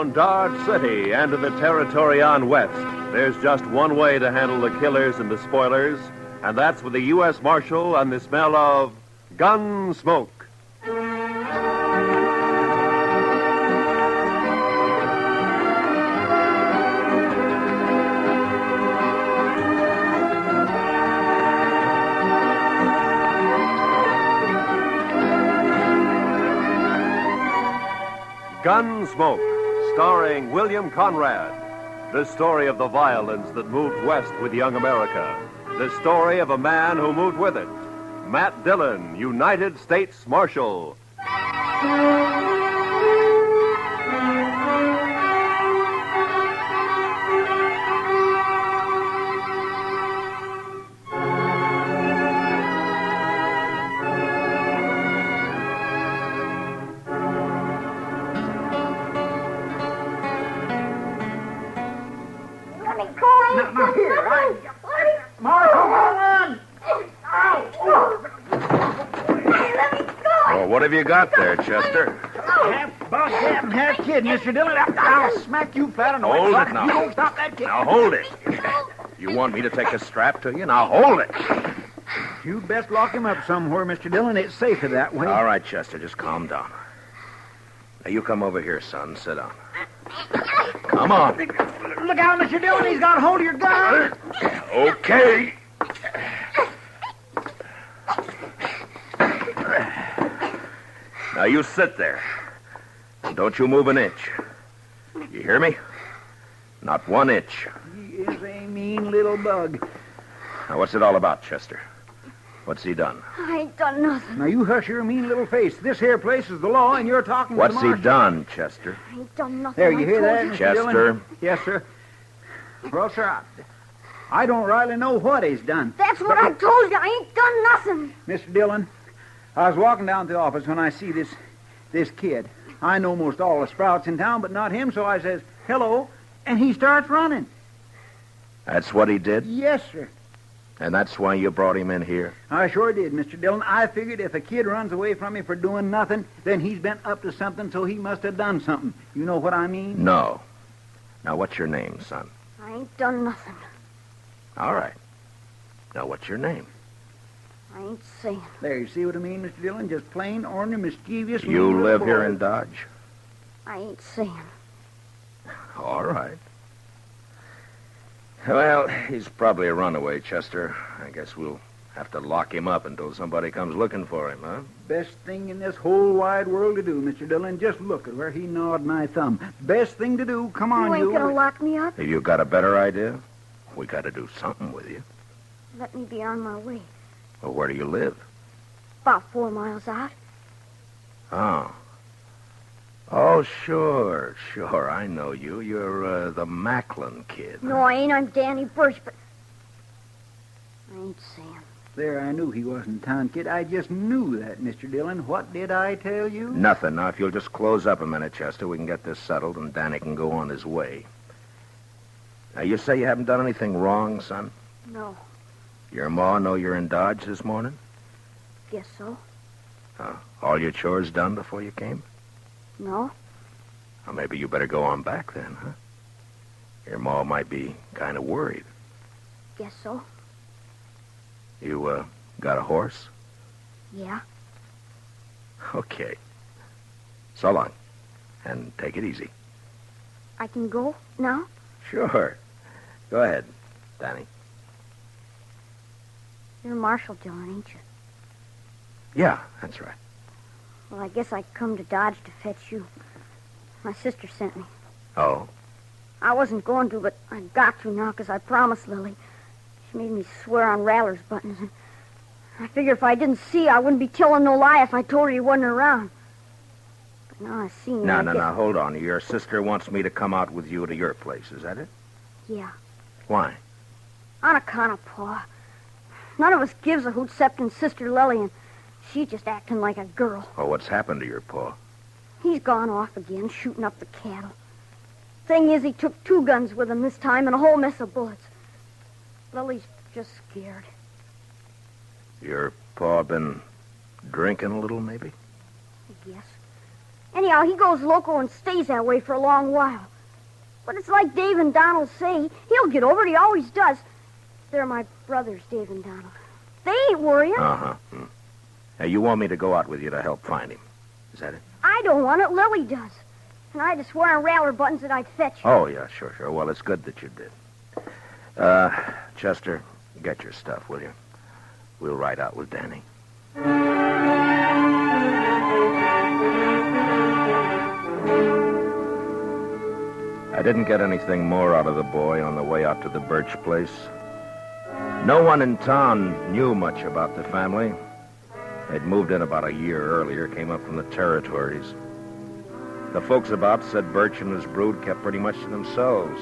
around Dodge City and to the territory on west, there's just one way to handle the killers and the spoilers, and that's with the U.S. Marshal and the smell of Gunsmoke. Gunsmoke, starring William Conrad. The story of the violence that moved west with young America. The story of a man who moved with it. Matt Dillon, United States Marshal. What have you got there, Chester? Half bug, half kid, Mr. Dillon. I'll smack you flat on the Hold way. it now. You don't stop that kid. Now hold it. You want me to take a strap to you? Now hold it. You best lock him up somewhere, Mr. Dillon. It's safer that way. All right, Chester, just calm down. Now you come over here, son. Sit down. Come on. Look out, Mr. Dillon. He's got hold of your gun. Okay. Now you sit there. And don't you move an inch. You hear me? Not one inch. He is a mean little bug. Now what's it all about, Chester? What's he done? I ain't done nothing. Now you hush your mean little face. This here place is the law, and you're talking What's to the he marshal. done, Chester? I ain't done nothing. There, you I hear told that, you. Mr. Chester? Dillon? Yes, sir. Well, sir, I don't rightly know what he's done. That's what I told you. I ain't done nothing. Mr. Dillon, I was walking down to the office when I see this kid. I know most all the sprouts in town, but not him, so I says, hello, and he starts running. That's what he did? Yes, sir. And that's why you brought him in here? I sure did, Mr. Dillon. I figured if a kid runs away from me for doing nothing, then he's been up to something, so he must have done something. You know what I mean? No. Now, what's your name, son? I ain't done nothing. All right. Now, what's your name? I ain't saying. There, you see what I mean, Mr. Dillon? Just plain, ornery, mischievous. You little live boy. here in Dodge? I ain't saying. All right. Well, he's probably a runaway, Chester. I guess we'll have to lock him up until somebody comes looking for him, huh? Best thing in this whole wide world to do, Mr. Dillon. Just look at where he gnawed my thumb. Best thing to do. Come on, You ain't gonna lock me up? Have you got a better idea? We got to do something with you. Let me be on my way. Well, where do you live? About 4 miles out. Oh. Oh, sure. I know you. You're the Macklin kid. No, I ain't. I'm Danny Birch, but I ain't saying. There, I knew he wasn't town kid. I just knew that, Mr. Dillon. What did I tell you? Nothing. Now, if you'll just close up a minute, Chester, we can get this settled and Danny can go on his way. Now, you say you haven't done anything wrong, son? No. Your ma know you're in Dodge this morning? Guess so. All your chores done before you came? No. Well, maybe you better go on back then, huh? Your ma might be kind of worried. Guess so. You, got a horse? Yeah. Okay. So long. And take it easy. I can go now? Sure. Go ahead, Danny. You're Marshal Dillon, ain't you? Yeah, that's right. Well, I guess I come to Dodge to fetch you. My sister sent me. Oh? I wasn't going to, but I got to now because I promised Lily. She made me swear on Rattler's buttons. And I figured if I didn't see, I wouldn't be telling no lie if I told her he wasn't around. But now I seen you. No, hold on. Your sister wants me to come out with you to your place, is that it? Yeah. Why? On account of Pa. None of us gives a hoot except in Sister Lily, and she's just acting like a girl. Oh, what's happened to your pa? He's gone off again, shooting up the cattle. Thing is, he took 2 guns with him this time and a whole mess of bullets. Lily's just scared. Your pa been drinking a little, maybe? I guess. Anyhow, he goes loco and stays that way for a long while. But it's like Dave and Donald say. He'll get over it. He always does. They're my brothers, Dave and Donald. They ain't worrying. Uh-huh. Now, you want me to go out with you to help find him. Is that it? I don't want it. Lily does. And I had to swear on rattler buttons that I'd fetch her. Oh, yeah, sure. Well, it's good that you did. Chester, get your stuff, will you? We'll ride out with Danny. I didn't get anything more out of the boy on the way out to the Birch place. No one in town knew much about the family. They'd moved in about a year earlier, came up from the territories. The folks about said Birch and his brood kept pretty much to themselves.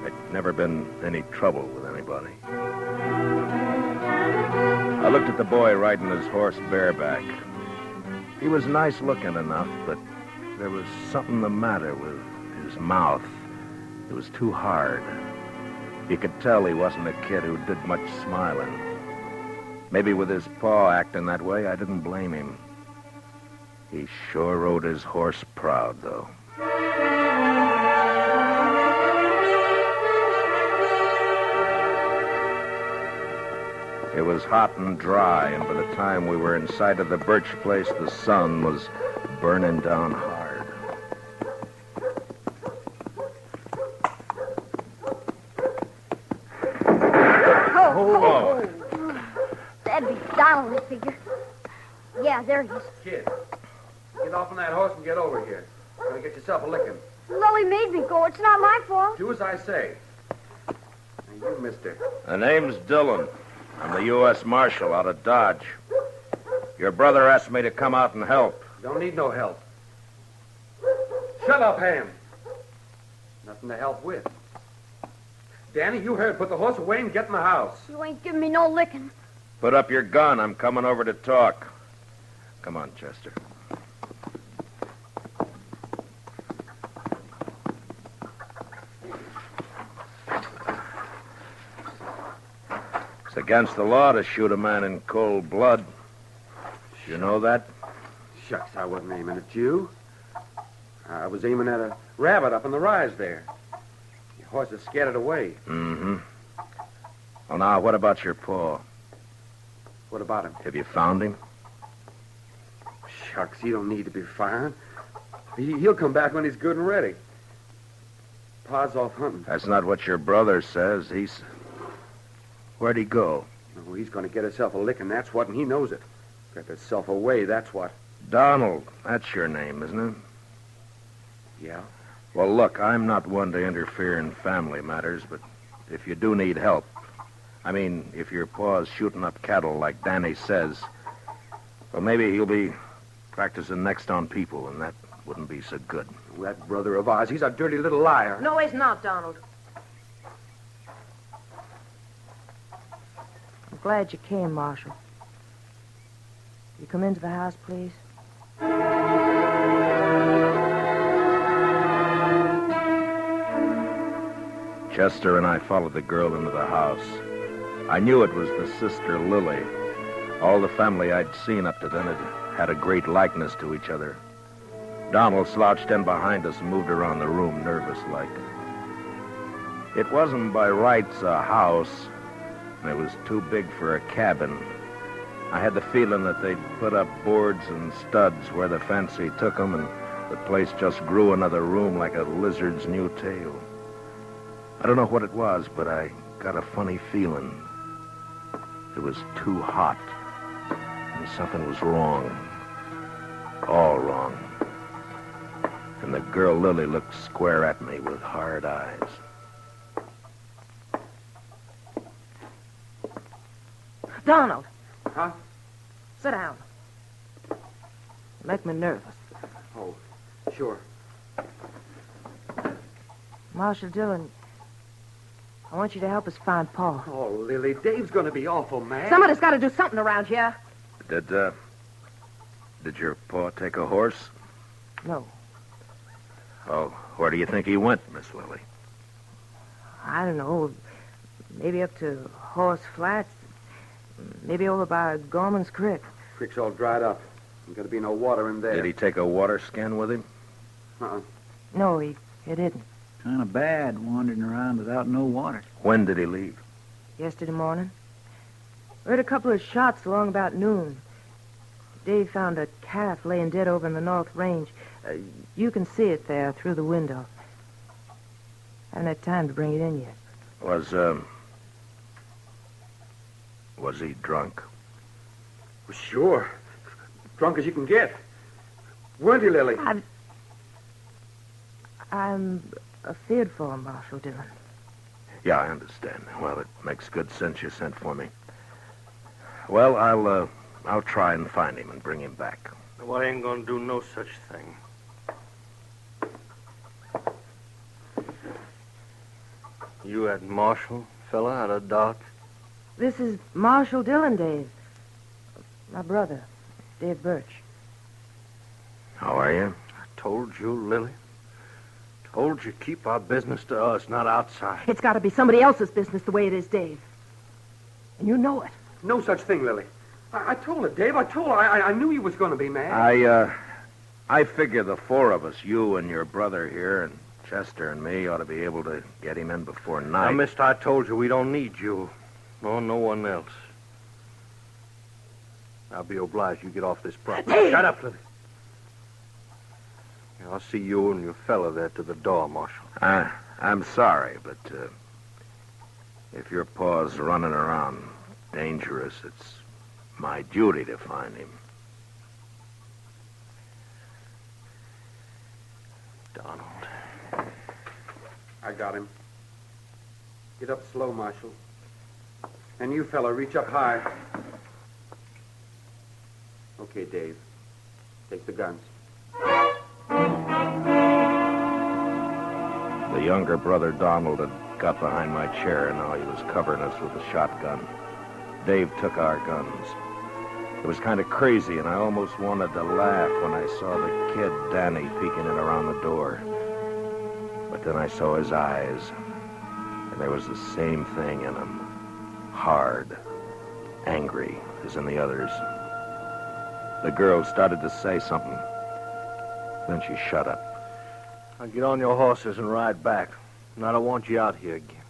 There'd never been any trouble with anybody. I looked at the boy riding his horse bareback. He was nice looking enough, but there was something the matter with his mouth. It was too hard. You could tell he wasn't a kid who did much smiling. Maybe with his paw acting that way, I didn't blame him. He sure rode his horse proud, though. It was hot and dry, and by the time we were inside of the Birch place, the sun was burning down hard. Oh. That'd be Donald, I figure. Yeah, there he is. Kid, get off on that horse and get over here. You're gonna get yourself a licking. Lily made me go. It's not my fault. Do as I say. Now, you, mister. The name's Dillon. I'm the U.S. Marshal out of Dodge. Your brother asked me to come out and help. Don't need no help. Shut up, Ham. Nothing to help with. Danny, you heard. Put the horse away and get in the house. You ain't giving me no licking. Put up your gun. I'm coming over to talk. Come on, Chester. It's against the law to shoot a man in cold blood. You know that? Shucks, I wasn't aiming at you. I was aiming at a rabbit up in the rise there. Your horse is scared away. Mm-hmm. Well, now, what about your paw? What about him? Have you found him? Shucks, he don't need to be firing. He'll come back when he's good and ready. Pa's off hunting. That's not what your brother says. Where'd he go? Oh, he's going to get himself a licking, that's what, and he knows it. Get himself away, that's what. Donald. That's your name, isn't it? Yeah? Well, look, I'm not one to interfere in family matters, but if you do need help, I mean, if your paw's shooting up cattle like Danny says, well, maybe he'll be practicing next on people, and that wouldn't be so good. Oh, that brother of ours, he's a dirty little liar. No, he's not, Donald. I'm glad you came, Marshal. You come into the house, please? Chester and I followed the girl into the house. I knew it was the sister Lily. All the family I'd seen up to then had a great likeness to each other. Donald slouched in behind us and moved around the room, nervous-like. It wasn't by rights a house, and it was too big for a cabin. I had the feeling that they'd put up boards and studs where the fancy took them, and the place just grew another room like a lizard's new tail. I don't know what it was, but I got a funny feeling. It was too hot, and something was wrong. All wrong. And the girl Lily looked square at me with hard eyes. Donald! Huh? Sit down. You make me nervous. Oh, sure. Marshal Dillon, I want you to help us find Paul. Oh, Lily, Dave's going to be awful mad. Somebody's got to do something around here. Did your paw take a horse? No, Oh, where do you think he went, Miss Lily? I don't know. Maybe up to Horse Flats. Maybe over by Gorman's Creek. Creek's all dried up. There's got to be no water in there. Did he take a water skin with him? Uh-uh. No, he didn't. Kind of bad wandering around without no water. When did he leave? Yesterday morning. We heard a couple of shots along about noon. Dave found a calf laying dead over in the North Range. You can see it there through the window. Haven't had time to bring it in yet. Was he drunk? Well, sure. Drunk as you can get. Weren't you, Lily? I'm afeard for him, Marshal Dillon. Yeah, I understand. Well, it makes good sense you sent for me. Well, I'll try and find him and bring him back. Well, I ain't gonna do no such thing. You that Marshal fella out of Dodge? This is Marshal Dillon, Dave. My brother, Dave Birch. How are you? I told you, Lily. Told you keep our business to us, not outside. It's got to be somebody else's business the way it is, Dave. And you know it. No such thing, Lily. I told her, Dave. I told her. I knew you was going to be mad. I figure the four of us, you and your brother here, and Chester and me, ought to be able to get him in before night. Now, mister, I told you we don't need you. Nor no one else. I'll be obliged you get off this property. Dave! Shut up, Lily. I'll see you and your fella there to the door, Marshal. I'm sorry, but if your paw's running around dangerous, it's my duty to find him. Donald. I got him. Get up slow, Marshal. And you, fella, reach up high. Okay, Dave. Take the guns. The younger brother, Donald, had got behind my chair, and now he was covering us with a shotgun. Dave took our guns. It was kind of crazy, and I almost wanted to laugh when I saw the kid, Danny, peeking in around the door. But then I saw his eyes, and there was the same thing in them. Hard, angry, as in the others. The girl started to say something. Then she shut up. Now get on your horses and ride back. And I don't want you out here again.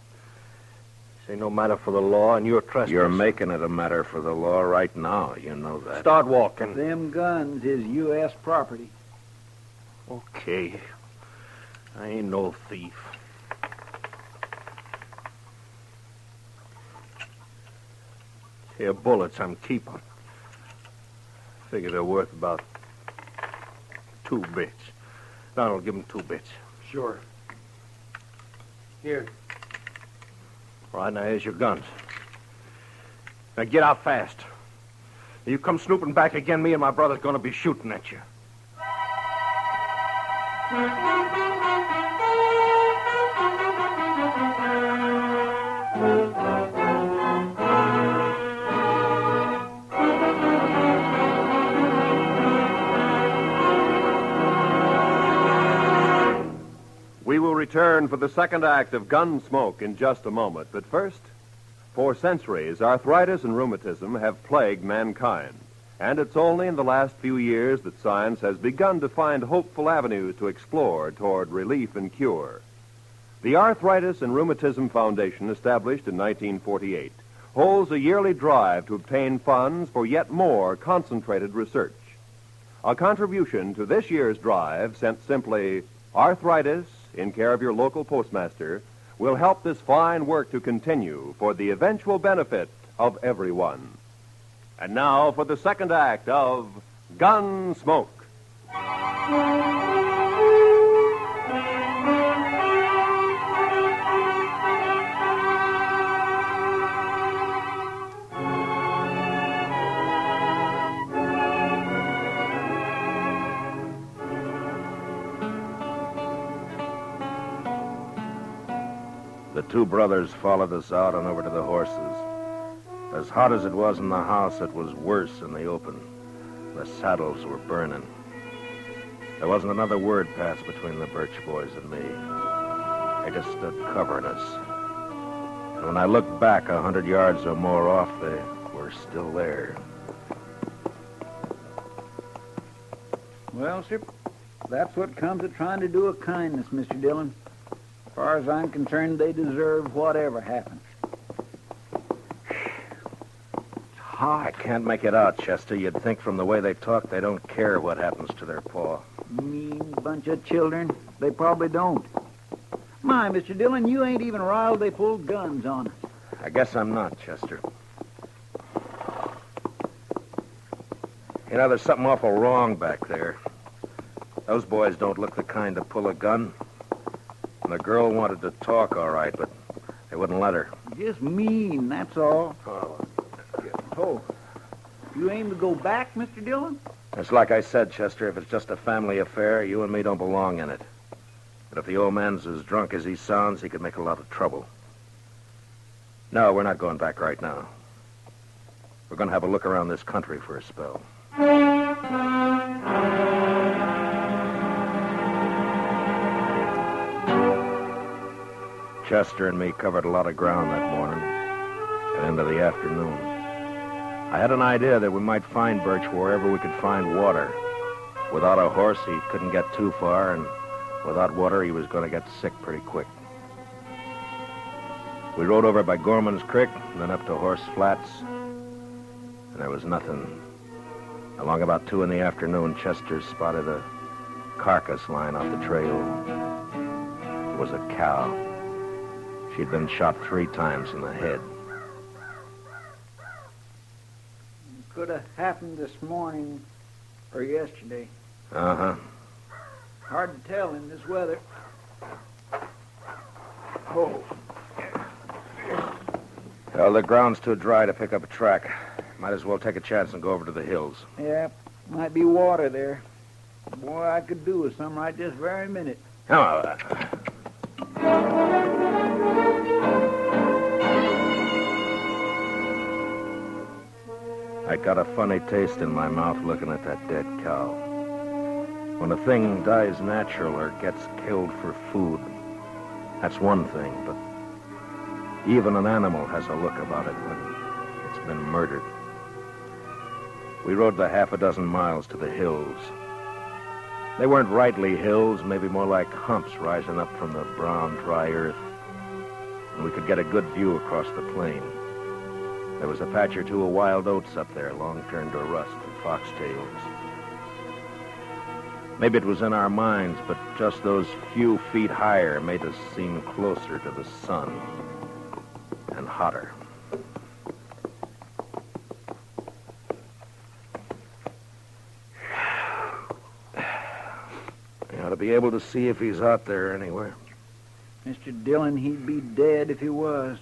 This ain't no matter for the law, and you're trespassing. You're making it a matter for the law right now. You know that. Start walking. Them guns is U.S. property. Okay. I ain't no thief. Here, bullets I'm keeping. Figure they're worth about 2 bits. Donald, give him 2 bits. Sure. Here. All right, now here's your guns. Now get out fast. You come snooping back again, me and my brother's gonna be shooting at you. We will return for the second act of Gunsmoke in just a moment. But first, for centuries, arthritis and rheumatism have plagued mankind. And it's only in the last few years that science has begun to find hopeful avenues to explore toward relief and cure. The Arthritis and Rheumatism Foundation, established in 1948, holds a yearly drive to obtain funds for yet more concentrated research. A contribution to this year's drive, sent simply Arthritis, in care of your local postmaster, will help this fine work to continue for the eventual benefit of everyone. And now for the second act of Gunsmoke. The 2 brothers followed us out and over to the horses. As hot as it was in the house, it was worse in the open. The saddles were burning. There wasn't another word passed between the Birch boys and me. They just stood covering us. And when I looked back 100 yards or more off, they were still there. Well, sir, that's what comes of trying to do a kindness, Mr. Dillon. As far as I'm concerned, they deserve whatever happens. I can't make it out, Chester. You'd think from the way they talk they don't care what happens to their paw. Mean bunch of children. They probably don't. My, Mr. Dillon, you ain't even riled they pulled guns on us. I guess I'm not, Chester. You know, there's something awful wrong back there. Those boys don't look the kind to pull a gun. And the girl wanted to talk, all right, but they wouldn't let her. Just mean, that's all. Oh, you aim to go back, Mr. Dillon? It's like I said, Chester, if it's just a family affair, you and me don't belong in it. But if the old man's as drunk as he sounds, he could make a lot of trouble. No, we're not going back right now. We're going to have a look around this country for a spell. Chester and me covered a lot of ground that morning and into the afternoon. I had an idea that we might find Birch wherever we could find water. Without a horse, he couldn't get too far, and without water, he was going to get sick pretty quick. We rode over by Gorman's Creek, and then up to Horse Flats, and there was nothing. Along about 2 in the afternoon, Chester spotted a carcass lying off the trail. It was a cow. She'd been shot 3 times in the head. Could have happened this morning or yesterday. Uh-huh. Hard to tell in this weather. Oh. Well, the ground's too dry to pick up a track. Might as well take a chance and go over to the hills. Yeah, might be water there. Boy, I could do with some right this very minute. Oh, I got a funny taste in my mouth looking at that dead cow. When a thing dies natural or gets killed for food, that's one thing, but even an animal has a look about it when it's been murdered. We rode the 6 miles to the hills. They weren't rightly hills, maybe more like humps rising up from the brown, dry earth. And we could get a good view across the plain. There was a patch or two of wild oats up there, long turned to rust, and foxtails. Maybe it was in our minds, but just those few feet higher made us seem closer to the sun and hotter. You ought to be able to see if he's out there anywhere. Mr. Dillon, he'd be dead if he was.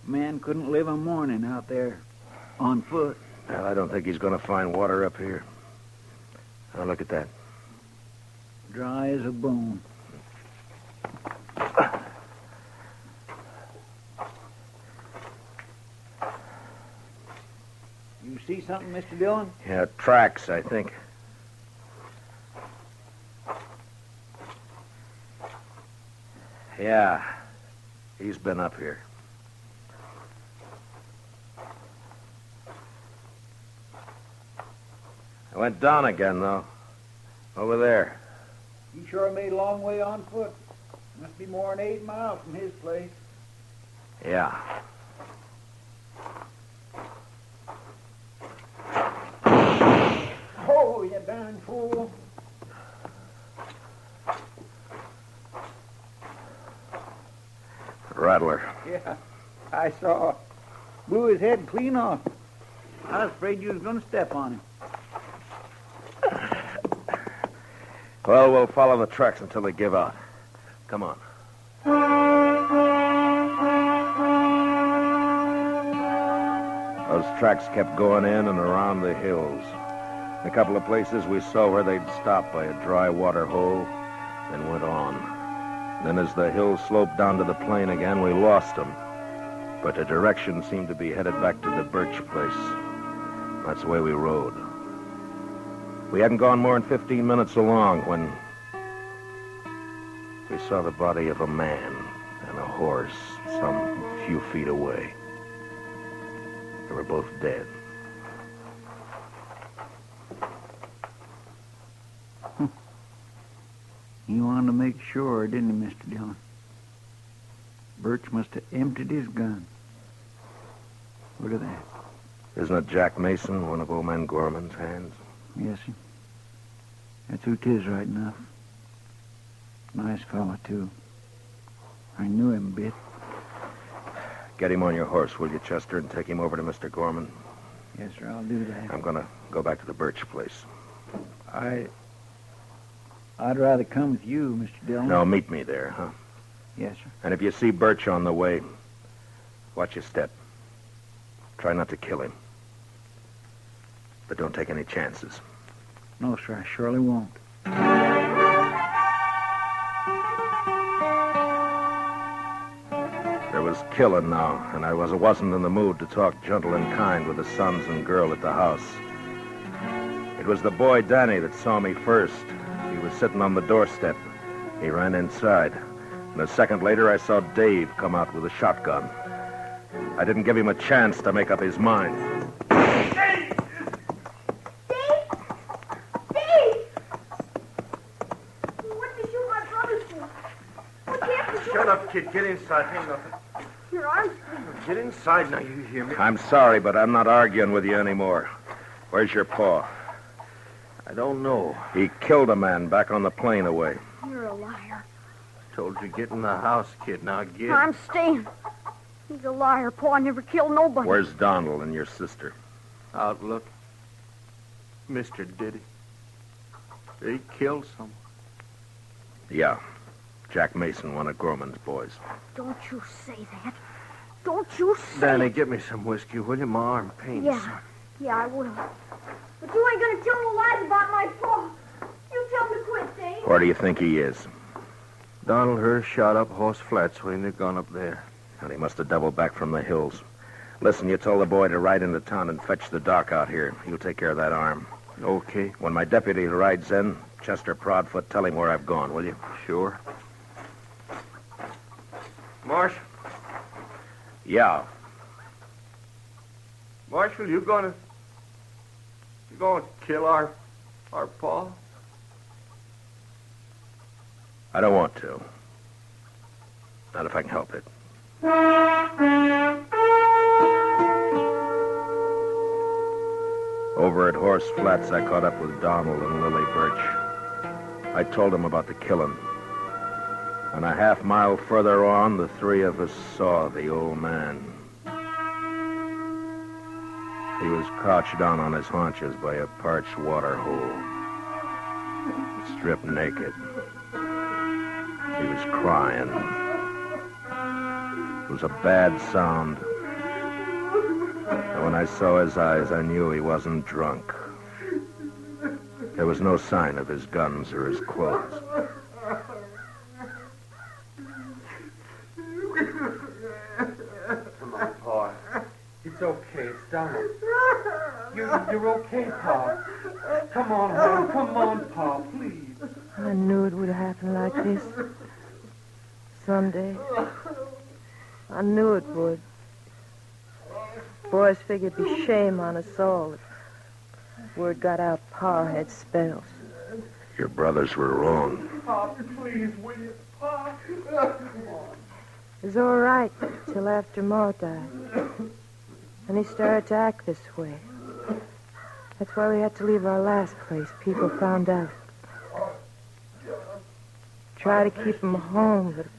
Man couldn't live a morning out there on foot. Well, I don't think he's going to find water up here. Now, look at that. Dry as a bone. You see something, Mr. Dillon? Yeah, tracks, I think. Yeah, he's been up here. I went down again, though. Over there. He sure made a long way on foot. Must be more than 8 miles from his place. Yeah. Oh, you darn fool. Rattler. Yeah, I saw. Blew his head clean off. I was afraid you was going to step on him. Well, we'll follow the tracks until they give out. Come on. Those tracks kept going in and around the hills. In a couple of places we saw where they'd stopped by a dry water hole, then went on. Then as the hills sloped down to the plain again, we lost them. But the direction seemed to be headed back to the Birch place. That's the way we rode. We hadn't gone more than 15 minutes along when we saw the body of a man and a horse some few feet away. They were both dead. He wanted to make sure, didn't he, Mr. Dillon? Birch must have emptied his gun. Look at that. Isn't it Jack Mason, one of old man Gorman's hands? Yes, sir. That's who 'tis right enough. Nice fella, too. I knew him a bit. Get him on your horse, will you, Chester, and take him over to Mr. Gorman? Yes, sir, I'll do that. I'm going to go back to the Birch place. I'd rather come with you, Mr. Dillon. No, meet me there, huh? Yes, sir. And if you see Birch on the way, watch your step. Try not to kill him. But don't take any chances. No, sir, I surely won't. There was killing now, and I wasn't in the mood to talk gentle and kind with the sons and girl at the house. It was the boy Danny that saw me first. He was sitting on the doorstep. He ran inside. And a second later, I saw Dave come out with a shotgun. I didn't give him a chance to make up his mind. Dave! Dave! What did you shoot my brother for? What happened to Shut up, kid. Get inside. Ain't nothing. your arms? Get inside now, you hear me? I'm sorry, but I'm not arguing with you anymore. Where's your paw? I don't know. He killed a man back on the plain away. You're a liar. Told you get in the house, kid. Now get. I'm staying. He's a liar. Pa never killed nobody. Where's Donald and your sister? Outlook. Mister, did he? Did he kill someone? Yeah. Jack Mason, one of Gorman's boys. Don't you say that. Don't you say Danny, it. get me some whiskey, will you? My arm pains. Yeah, I will. But you ain't gonna tell no lies about my pa. You tell him to quit, Dave. Where do you think he is? Donald Hurst shot up Horse Flats when they'd gone up there. And he must have doubled back from the hills. Listen, you told the boy to ride into town and fetch the doc out here. He'll take care of that arm. Okay. When my deputy rides in, Chester Proudfoot, tell him where I've gone, will you? Sure. Marshal. Yeah. Marshal, you gonna kill our pa? I don't want to. Not if I can help it. Over at Horse Flats, I caught up with Donald and Lily Birch. I told them about the killing. And a half mile further on, the three of us saw the old man. He was crouched down on his haunches by a parched water hole, stripped naked. He was crying. It was a bad sound. And when I saw his eyes, I knew he wasn't drunk. There was no sign of his guns or his clothes. Come on, Pa. It's okay. It's Donald. You're okay, Pa. Come on, home. Come on, Pa, please. I knew it would happen like this. Someday. I knew it would. Boys figured it'd be shame on us all if word got out Pa had spells. Your brothers were wrong. Pa, please, will you? Pa. It was all right till after Ma died. And he started to act this way. That's why we had to leave our last place. People found out. Try to keep him home, but it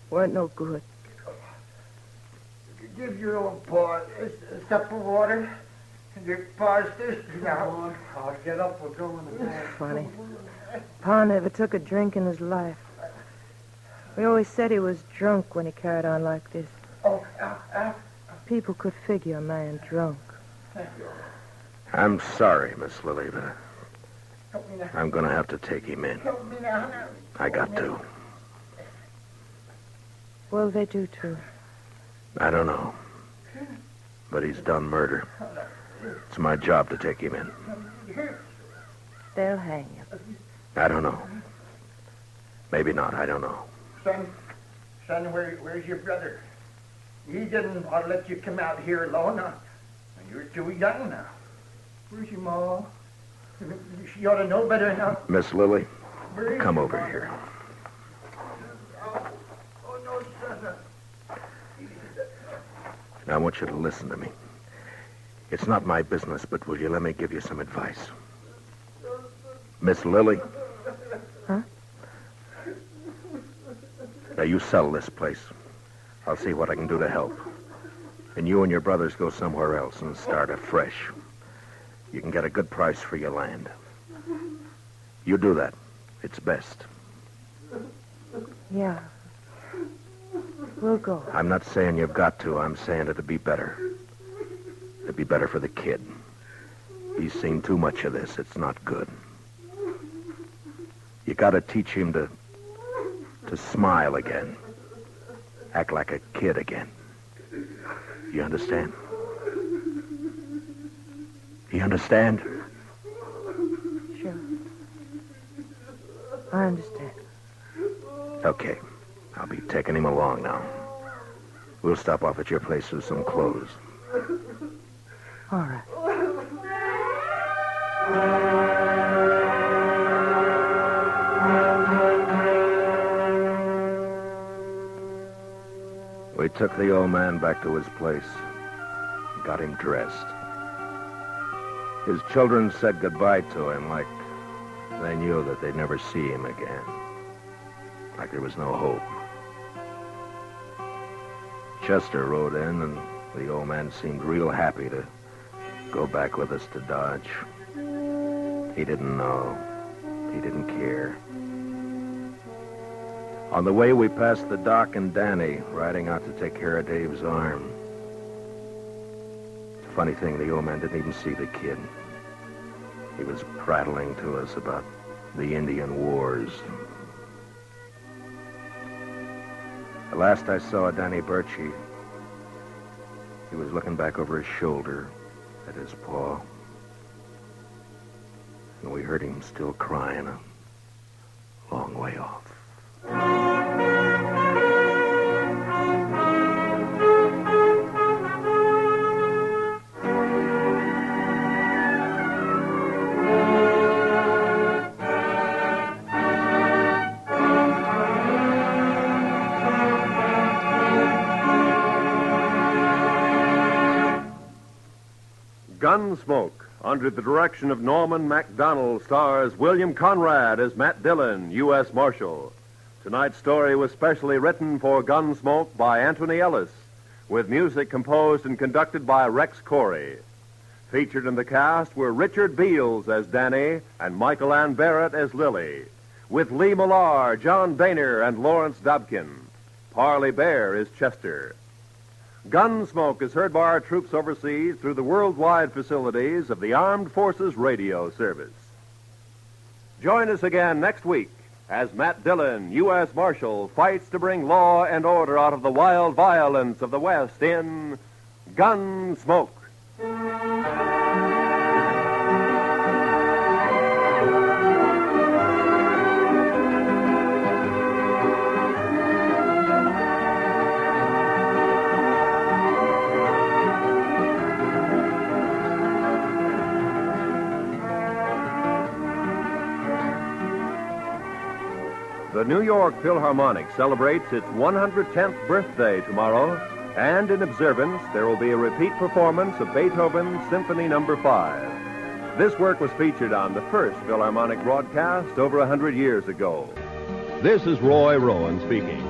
weren't no good. Give your old Pa a cup of water. And your Pa's thirsty now. Come on, Pa. Get up. We're going to bed. Funny. Pa never took a drink in his life. We always said he was drunk when he carried on like this. Oh, People could figure a man drunk. thank you. I'm sorry, Miss Lily, but Help me now. I'm going to have to take him in. Help me now. I got to. Well, they do, too. I don't know. But he's done murder. It's my job to take him in. They'll hang him. I don't know. Maybe not. I don't know. Son, where's your brother? He didn't want to let you come out here alone. You're too young now. Where's your ma? She ought to know better now. Miss Lily, Come over here. Oh, no, son. Now, I want you to listen to me. It's not my business, but will you let me give you some advice? Miss Lily? Huh? Now, you sell this place. I'll see what I can do to help. And you and your brothers go somewhere else and start afresh. You can get a good price for your land. You do that. It's best. Yeah. We'll go. I'm not saying you've got to. I'm saying it'd be better. It'd be better for the kid. He's seen too much of this. It's not good. You gotta teach him to smile again. Act like a kid again. You understand? You understand? Sure. I understand. Okay. I'll be taking him along now. We'll stop off at your place for some clothes. All right. We took the old man back to his place. Got him dressed. His children said goodbye to him like they knew that they'd never see him again. Like there was no hope. Chester rode in, and the old man seemed real happy to go back with us to Dodge. He didn't know. He didn't care. On the way, we passed the Doc and Danny, riding out to take care of Dave's arm. It's a funny thing, the old man didn't even see the kid. He was prattling to us about the Indian wars. The last I saw of Danny Birchie, he was looking back over his shoulder at his paw. And we heard him still crying a long way off. Gunsmoke, under the direction of Norman MacDonald, stars William Conrad as Matt Dillon, U.S. Marshal. Tonight's story was specially written for Gunsmoke by Anthony Ellis, with music composed and conducted by Rex Corey. Featured in the cast were Richard Beals as Danny and Michael Ann Barrett as Lily, with Lee Millar, John Boehner, and Lawrence Dobkin. Parley Bear is Chester. Gunsmoke is heard by our troops overseas through the worldwide facilities of the Armed Forces Radio Service. Join us again next week as Matt Dillon, U.S. Marshal, fights to bring law and order out of the wild violence of the West in Gunsmoke. The New York Philharmonic celebrates its 110th birthday tomorrow, and in observance, there will be a repeat performance of Beethoven's Symphony No. 5. This work was featured on the first Philharmonic broadcast over 100 years ago. This is Roy Rowan speaking.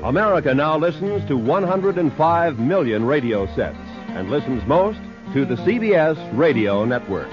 America now listens to 105 million radio sets and listens most to the CBS Radio Network.